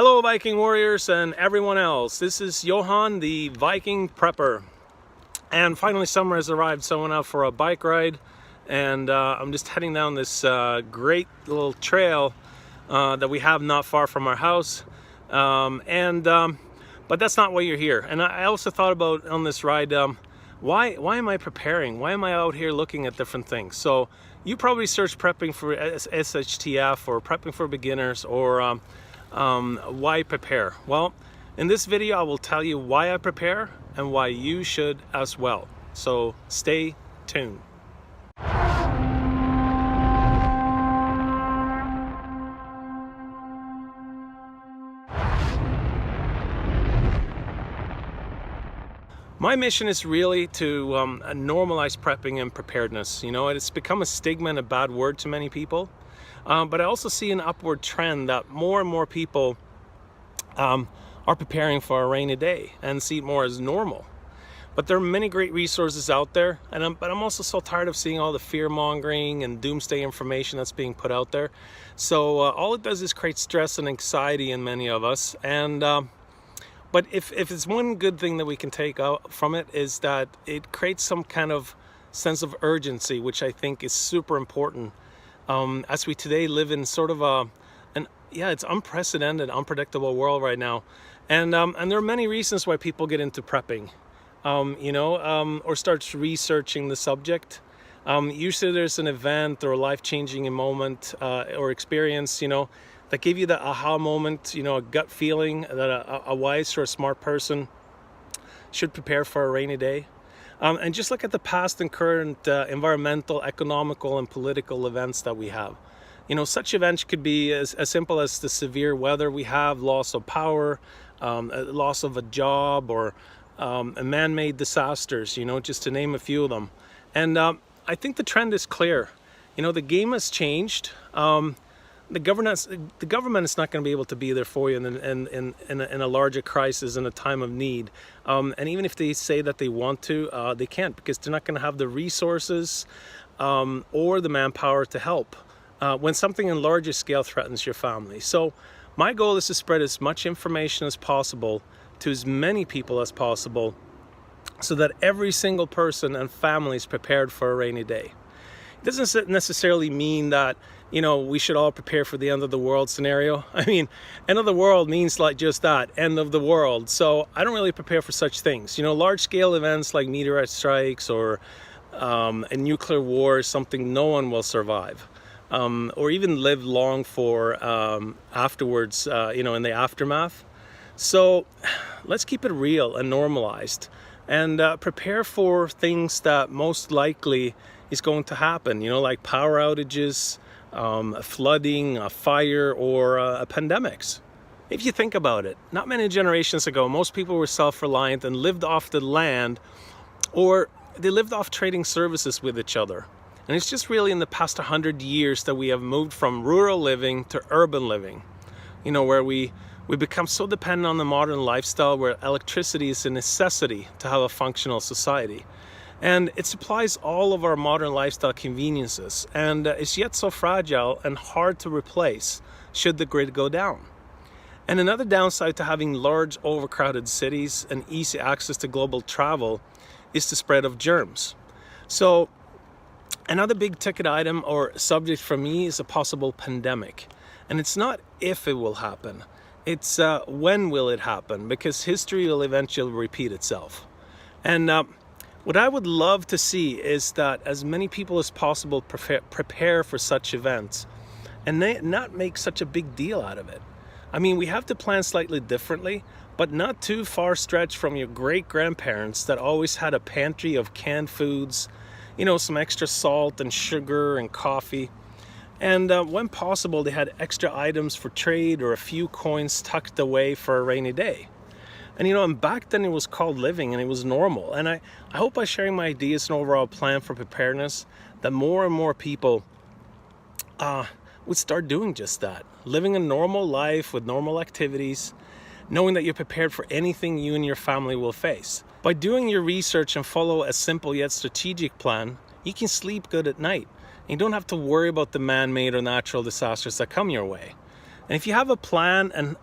Hello Viking warriors and everyone else. This is Johan, the Viking prepper. And finally summer has arrived, so I went out for a bike ride and I'm just heading down this great little trail that we have not far from our house. But that's not why you're here. And I also thought about on this ride, why am I preparing? Why am I out here looking at different things? So you probably search prepping for SHTF or prepping for beginners or why prepare? Well, in this video I will tell you why I prepare and why you should as well. So stay tuned. My mission is really to normalize prepping and preparedness. You know, it's become a stigma and a bad word to many people. But I also see an upward trend that more and more people are preparing for a rainy day and see it more as normal. But there are many great resources out there, but I'm also so tired of seeing all the fear-mongering and doomsday information that's being put out there. So all it does is create stress and anxiety in many of us. But if it's one good thing that we can take out from it is that it creates some kind of sense of urgency, which I think is super important. As we today live in sort of it's unprecedented, unpredictable world right now. And there are many reasons why people get into prepping, or start researching the subject. Usually there's an event or a life-changing moment or experience, that give you the aha moment, a gut feeling that a wise or a smart person should prepare for a rainy day. And just look at the past and current environmental, economical, and political events that we have. Such events could be as simple as the severe weather we have, loss of power, loss of a job, or man-made disasters, just to name a few of them. And I think the trend is clear. The game has changed. The government is not going to be able to be there for you in a larger crisis, in a time of need. And even if they say that they want to, they can't, because they're not going to have the resources or the manpower to help when something in larger scale threatens your family. So my goal is to spread as much information as possible to as many people as possible so that every single person and family is prepared for a rainy day. It doesn't necessarily mean that we should all prepare for the end of the world scenario. I mean, end of the world means like just that, end of the world. So I don't really prepare for such things. Large scale events like meteorite strikes or a nuclear war is something no one will survive or even live long for afterwards, in the aftermath. So let's keep it real and normalized and prepare for things that most likely is going to happen, like power outages, flooding, a fire, or pandemics. If you think about it, not many generations ago, most people were self-reliant and lived off the land, or they lived off trading services with each other. And it's just really in the past 100 years that we have moved from rural living to urban living, where we become so dependent on the modern lifestyle where electricity is a necessity to have a functional society. And it supplies all of our modern lifestyle conveniences, and it's yet so fragile and hard to replace should the grid go down. And another downside to having large overcrowded cities and easy access to global travel is the spread of germs. So another big ticket item or subject for me is a possible pandemic. And it's not if it will happen, it's when will it happen, because history will eventually repeat itself. And what I would love to see is that as many people as possible prepare for such events and not make such a big deal out of it. I mean, we have to plan slightly differently, but not too far stretched from your great-grandparents that always had a pantry of canned foods, some extra salt and sugar and coffee. And when possible, they had extra items for trade or a few coins tucked away for a rainy day. And back then it was called living and it was normal. And I hope by sharing my ideas and overall plan for preparedness that more and more people would start doing just that. Living a normal life with normal activities, knowing that you're prepared for anything you and your family will face. By doing your research and follow a simple yet strategic plan, you can sleep good at night. And you don't have to worry about the man-made or natural disasters that come your way. And if you have a plan and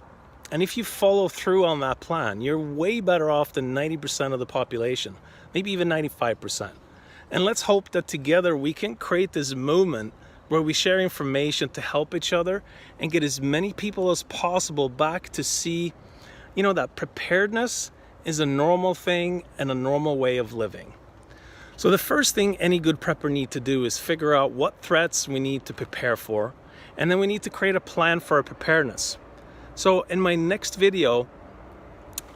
And if you follow through on that plan, you're way better off than 90% of the population, maybe even 95%. And let's hope that together we can create this movement where we share information to help each other and get as many people as possible back to see, that preparedness is a normal thing and a normal way of living. So the first thing any good prepper needs to do is figure out what threats we need to prepare for, and then we need to create a plan for our preparedness. So in my next video,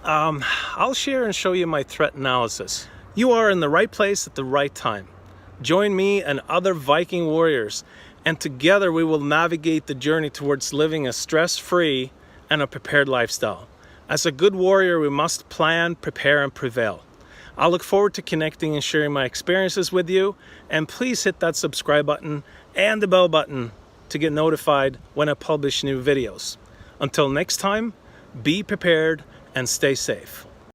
I'll share and show you my threat analysis. You are in the right place at the right time. Join me and other Viking warriors, and together we will navigate the journey towards living a stress-free and a prepared lifestyle. As a good warrior, we must plan, prepare, and prevail. I look forward to connecting and sharing my experiences with you, and please hit that subscribe button and the bell button to get notified when I publish new videos. Until next time, be prepared and stay safe.